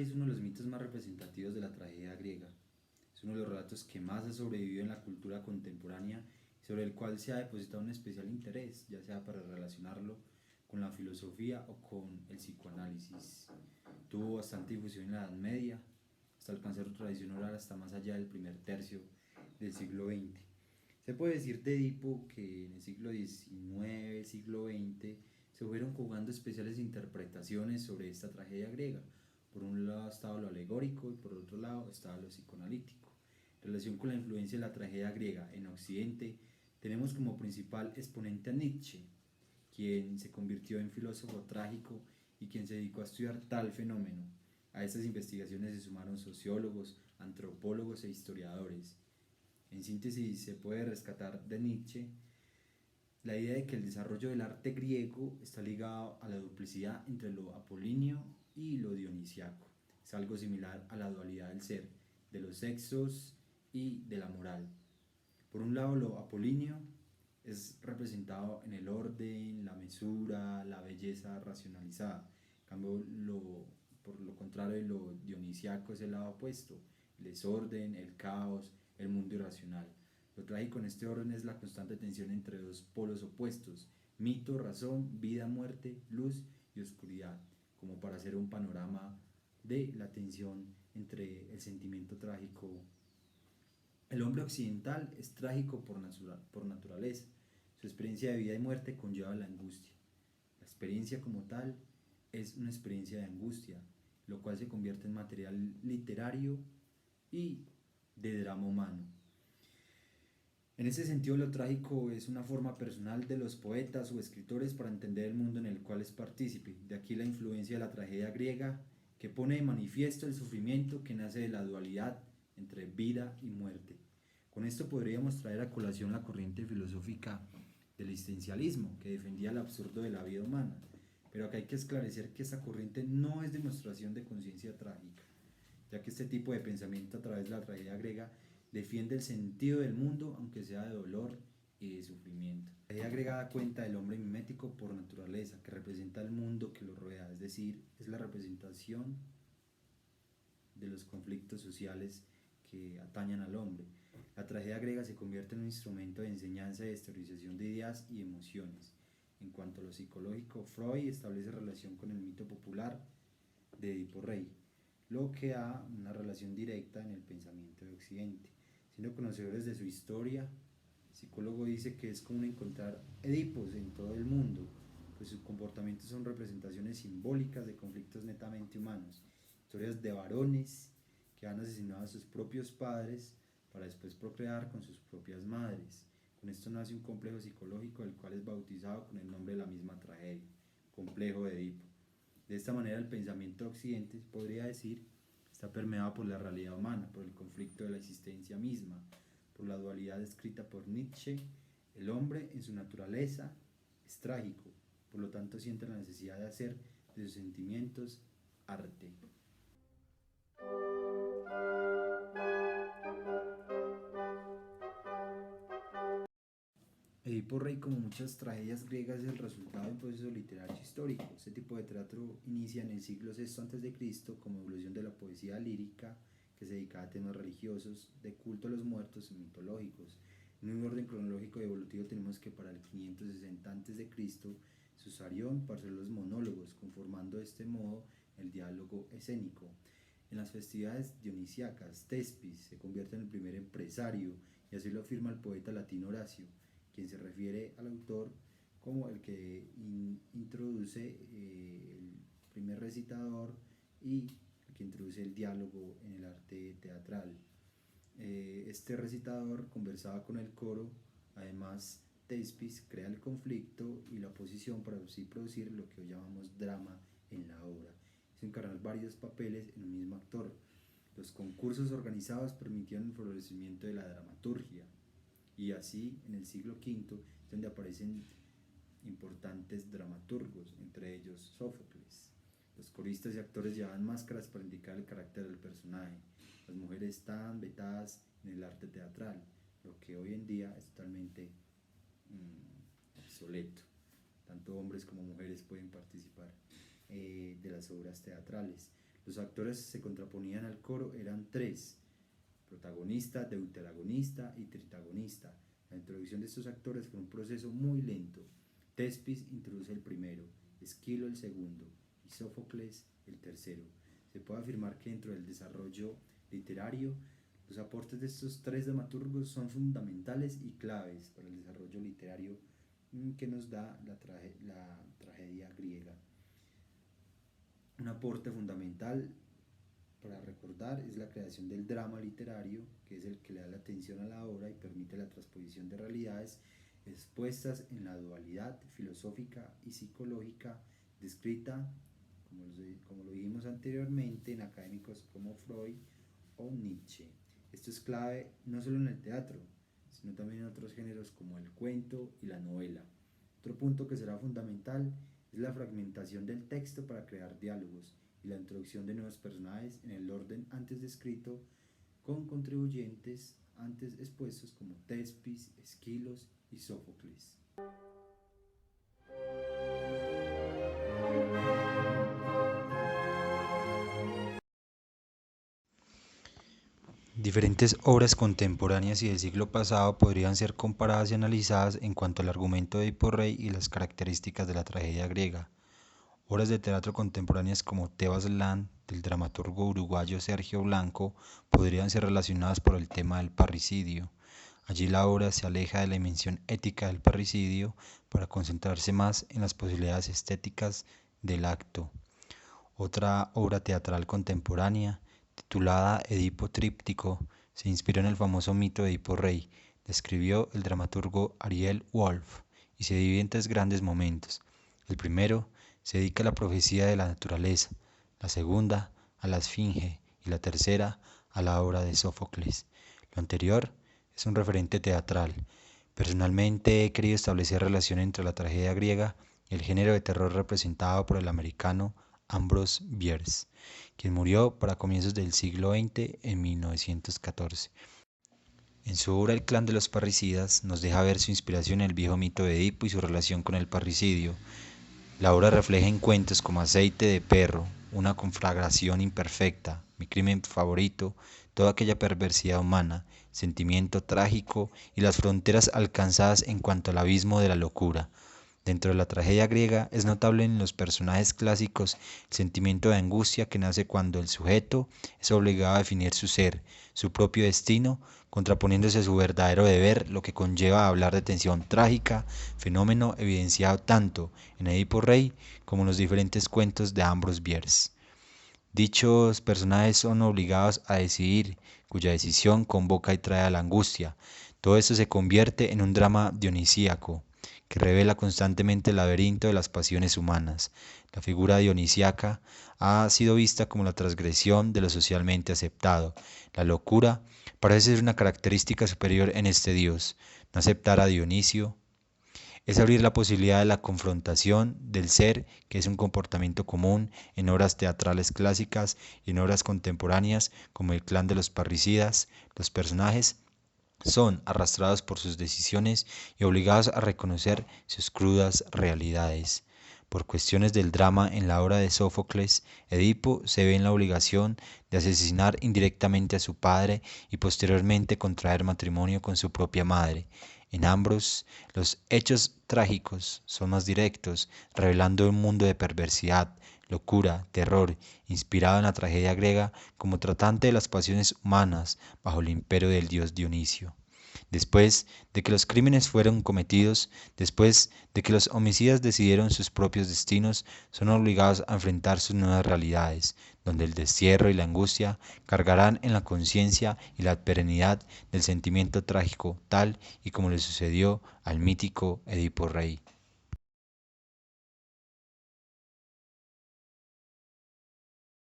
Rey es uno de los mitos más representativos de la tragedia griega. Es uno de los relatos que más ha sobrevivido en la cultura contemporánea y sobre el cual se ha depositado un especial interés, ya sea para relacionarlo con la filosofía o con el psicoanálisis. Tuvo bastante difusión en la Edad Media, hasta alcanzar su tradición oral hasta más allá del primer tercio del siglo XX. Se puede decir de Edipo que en el siglo XIX, siglo XX, se fueron jugando especiales interpretaciones sobre esta tragedia griega. Por un lado estaba lo alegórico y por otro lado estaba lo psicoanalítico. En relación con la influencia de la tragedia griega en Occidente, tenemos como principal exponente a Nietzsche, quien se convirtió en filósofo trágico y quien se dedicó a estudiar tal fenómeno. A estas investigaciones se sumaron sociólogos, antropólogos e historiadores. En síntesis, se puede rescatar de Nietzsche la idea de que el desarrollo del arte griego está ligado a la duplicidad entre lo apolíneo y lo dionisiaco. Es algo similar a la dualidad del ser, de los sexos y de la moral. Por un lado, lo apolíneo es representado en el orden, la mesura, la belleza racionalizada. En cambio, por lo contrario, lo dionisiaco es el lado opuesto, el desorden, el caos, el mundo irracional. Lo trágico en este orden es la constante tensión entre dos polos opuestos, mito, razón, vida, muerte, luz y oscuridad, como para hacer un panorama de la tensión entre el sentimiento trágico. El hombre occidental es trágico por naturaleza. Su experiencia de vida y muerte conlleva la angustia. La experiencia como tal es una experiencia de angustia, lo cual se convierte en material literario y de drama humano. En ese sentido, lo trágico es una forma personal de los poetas o escritores para entender el mundo en el cual es partícipe. De aquí la influencia de la tragedia griega, que pone de manifiesto el sufrimiento que nace de la dualidad entre vida y muerte. Con esto podríamos traer a colación la corriente filosófica del existencialismo, que defendía el absurdo de la vida humana. Pero acá hay que esclarecer que esta corriente no es demostración de conciencia trágica, ya que este tipo de pensamiento a través de la tragedia griega defiende el sentido del mundo, aunque sea de dolor y de sufrimiento. La tragedia griega da cuenta del hombre mimético por naturaleza, que representa el mundo que lo rodea, es decir, es la representación de los conflictos sociales que atañan al hombre. La tragedia griega se convierte en un instrumento de enseñanza y exteriorización de ideas y emociones. En cuanto a lo psicológico, Freud establece relación con el mito popular de Edipo Rey, lo que da una relación directa en el pensamiento de Occidente. Siendo conocedores de su historia, el psicólogo dice que es común encontrar Edipos en todo el mundo, pues sus comportamientos son representaciones simbólicas de conflictos netamente humanos, historias de varones que han asesinado a sus propios padres para después procrear con sus propias madres. Con esto nace un complejo psicológico, el cual es bautizado con el nombre de la misma tragedia, complejo de Edipo. De esta manera, el pensamiento de Occidente, podría decir, está permeado por la realidad humana, por el conflicto de la existencia misma, por la dualidad descrita por Nietzsche. El hombre, en su naturaleza, es trágico, por lo tanto siente la necesidad de hacer de sus sentimientos arte. Edipo Rey, como muchas tragedias griegas, es el resultado de un proceso literario histórico. Este tipo de teatro inicia en el siglo VI a.C. como evolución de la poesía lírica, que se dedicaba a temas religiosos, de culto a los muertos y mitológicos. En un orden cronológico y evolutivo tenemos que para el 560 a.C. Susarión parceló los monólogos, conformando de este modo el diálogo escénico. En las festividades dionisíacas, Tespis se convierte en el primer empresario, y así lo afirma el poeta latino Horacio, quien se refiere al autor como el que introduce el primer recitador y el que introduce el diálogo en el arte teatral. Este recitador conversaba con el coro, además Tespis crea el conflicto y la oposición para así producir lo que hoy llamamos drama en la obra. Es encarnar varios papeles en un mismo actor. Los concursos organizados permitían el florecimiento de la dramaturgia, y así en el siglo V es donde aparecen importantes dramaturgos, entre ellos Sófocles. Los coristas y actores llevaban máscaras para indicar el carácter del personaje. Las mujeres estaban vetadas en el arte teatral, lo que hoy en día es totalmente obsoleto. Tanto hombres como mujeres pueden participar de las obras teatrales. Los actores se contraponían al coro, eran tres: protagonista, deuteragonista y tritagonista. La introducción de estos actores fue un proceso muy lento. Tespis introduce el primero, Esquilo el segundo y Sófocles el tercero. Se puede afirmar que dentro del desarrollo literario, los aportes de estos tres dramaturgos son fundamentales y claves para el desarrollo literario que nos da la tragedia griega. Un aporte fundamental para recordar es la creación del drama literario, que es el que le da la atención a la obra y permite la transposición de realidades expuestas en la dualidad filosófica y psicológica descrita, como lo dijimos anteriormente, en académicos como Freud o Nietzsche. Esto es clave no solo en el teatro, sino también en otros géneros como el cuento y la novela. Otro punto que será fundamental es la fragmentación del texto para crear diálogos y la introducción de nuevos personajes en el orden antes descrito, con contribuyentes antes expuestos como Tespis, Esquilos y Sófocles. Diferentes obras contemporáneas y del siglo pasado podrían ser comparadas y analizadas en cuanto al argumento de Edipo Rey y las características de la tragedia griega. Obras de teatro contemporáneas como Tebas Land, del dramaturgo uruguayo Sergio Blanco, podrían ser relacionadas por el tema del parricidio. Allí la obra se aleja de la dimensión ética del parricidio para concentrarse más en las posibilidades estéticas del acto. Otra obra teatral contemporánea, titulada Edipo Tríptico, se inspiró en el famoso mito de Edipo Rey, describió el dramaturgo Ariel Wolf, y se divide en tres grandes momentos. El primero se dedica a la profecía de la naturaleza, la segunda a la esfinge y la tercera a la obra de Sófocles. Lo anterior es un referente teatral. Personalmente he querido establecer relación entre la tragedia griega y el género de terror representado por el americano Ambrose Bierce, quien murió para comienzos del siglo XX en 1914. En su obra El clan de los parricidas nos deja ver su inspiración en el viejo mito de Edipo y su relación con el parricidio. La obra refleja en cuentos como Aceite de perro, Una conflagración imperfecta, Mi crimen favorito, toda aquella perversidad humana, sentimiento trágico y las fronteras alcanzadas en cuanto al abismo de la locura. Dentro de la tragedia griega es notable en los personajes clásicos el sentimiento de angustia que nace cuando el sujeto es obligado a definir su ser, su propio destino, contraponiéndose a su verdadero deber, lo que conlleva a hablar de tensión trágica, fenómeno evidenciado tanto en Edipo Rey como en los diferentes cuentos de Ambrose Bierce. Dichos personajes son obligados a decidir, cuya decisión convoca y trae a la angustia. Todo esto se convierte en un drama dionisíaco, que revela constantemente el laberinto de las pasiones humanas. La figura dionisíaca ha sido vista como la transgresión de lo socialmente aceptado. La locura parece ser una característica superior en este dios. No aceptar a Dionisio es abrir la posibilidad de la confrontación del ser, que es un comportamiento común en obras teatrales clásicas y en obras contemporáneas como El clan de los parricidas. Los personajes son arrastrados por sus decisiones y obligados a reconocer sus crudas realidades. Por cuestiones del drama en la obra de Sófocles, Edipo se ve en la obligación de asesinar indirectamente a su padre y posteriormente contraer matrimonio con su propia madre. En Ambrose, los hechos trágicos son más directos, revelando un mundo de perversidad, locura, terror, inspirado en la tragedia griega como tratante de las pasiones humanas bajo el imperio del dios Dionisio. Después de que los crímenes fueron cometidos, después de que los homicidas decidieron sus propios destinos, son obligados a enfrentar sus nuevas realidades, donde el destierro y la angustia cargarán en la conciencia y la perenidad del sentimiento trágico, tal y como le sucedió al mítico Edipo Rey.